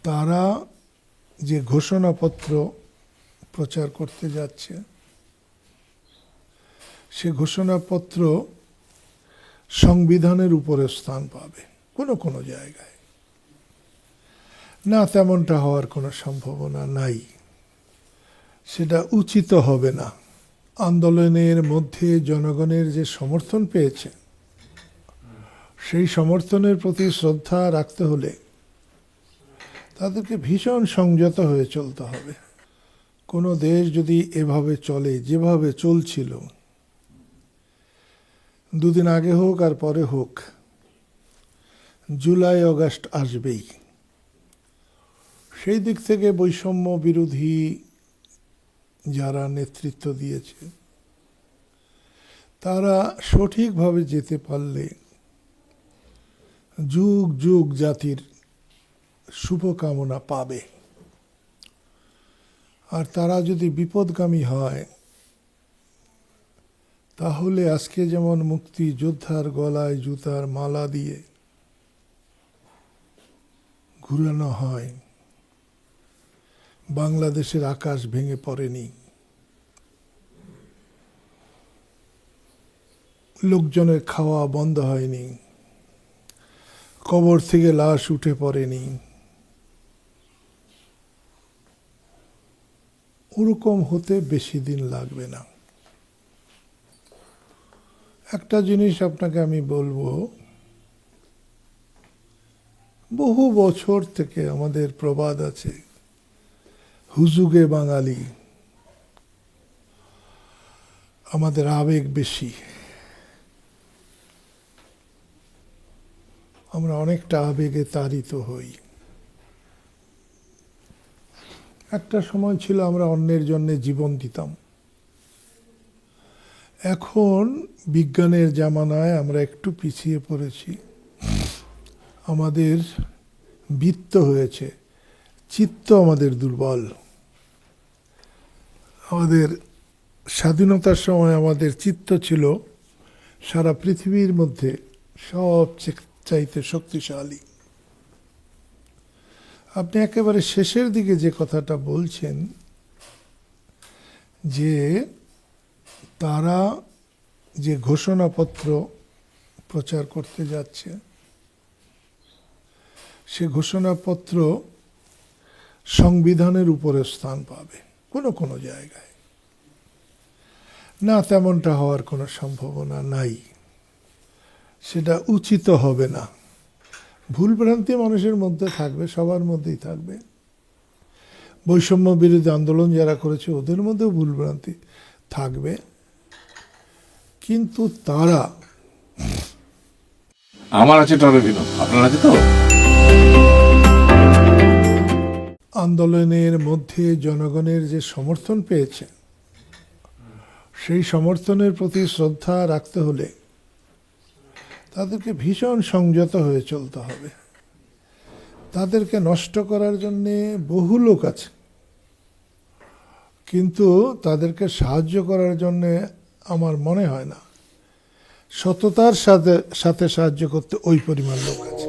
তারা যে ঘোষণাপত্র প্রচার করতে যাচ্ছে, সে ঘোষণাপত্র সংবিধানের উপরে স্থান পাবে কোনো কোনো জায়গায়। না, তেমনটা হওয়ার কোনো সম্ভাবনা নাই, সেটা উচিত হবে না। আন্দোলনের মধ্যে জনগণের যে সমর্থন পেয়েছে, সেই সমর্থনের প্রতি শ্রদ্ধা রাখতে হলে তাদেরকে ভীষণ সংযত হয়ে চলতে হবে। কোনো দেশ যদি এভাবে চলে, যেভাবে চলছিল, দুদিন আগে হোক আর পরে হোক, জুলাই আগস্ট আসবেই। সেই দিক থেকে বৈষম্য বিরোধী যারা নেতৃত্ব দিয়েছে, তারা সঠিকভাবে যেতে পারলে যুগ যুগ জাতির শুভকামনা পাবে। আর তারা যদি বিপদগামী হয়, তাহলে আজকে যেমন মুক্তি যোদ্ধার গলায় জুতার মালা দিয়ে ঘুরানো হয়, বাংলাদেশের আকাশ ভেঙে পড়েনি, লোকজনের খাওয়া বন্ধ হয়নি, কবর থেকে লাশ উঠে পড়েনি, ওরকম হতে বেশি দিন লাগবে না। একটা জিনিস আপনাকে আমি বলবো, বহু বছর থেকে আমাদের প্রবাদ আছে, হুজুগে বাঙালি, আমাদের আবেগ বেশি, আমরা অনেকটা আবেগে তাড়িত হই। একটা সময় ছিল আমরা অন্যের জন্য জীবন দিতাম। এখন বিজ্ঞানের জামানায় আমরা একটু পিছিয়ে পড়েছি, আমাদের বৃত্ত হয়েছে, চিত্ত আমাদের দুর্বল। আমাদের স্বাধীনতার সময় আমাদের চিত্ত ছিল সারা পৃথিবীর মধ্যে সবচাইতে শক্তিশালী। আপনি একেবারে শেষের দিকে যে কথাটা বলছেন, যে তারা যে ঘোষণাপত্র প্রচার করতে যাচ্ছে, সে ঘোষণাপত্র সংবিধানের উপরে স্থান পাবে কোনো কোনো জায়গায়। না, তেমনটা হওয়ার কোনো সম্ভাবনা নাই, সেটা উচিত হবে না। ভুলভ্রান্তি মানুষের মধ্যে থাকবে, সবার মধ্যেই থাকবে। বৈষম্য বিরোধী আন্দোলন যারা করেছে, ওদের মধ্যেও ভুলভ্রান্তি থাকবে, কিন্তু তারা আমার আছে টরবিনো, আপনার আছে তো? আন্দোলনের মধ্যে জনগণের যে সমর্থন পেয়েছে, সেই সমর্থনের প্রতি শ্রদ্ধা রাখতে হলে তাদেরকে ভীষণ সংযত হয়ে চলতে হবে। তাদেরকে নষ্ট করার জন্যে বহু লোক আছে, কিন্তু তাদেরকে সাহায্য করার জন্যে আমার মনে হয় না সততার সাথে সাহায্য করতে ওই পরিমাণ লোক আছে।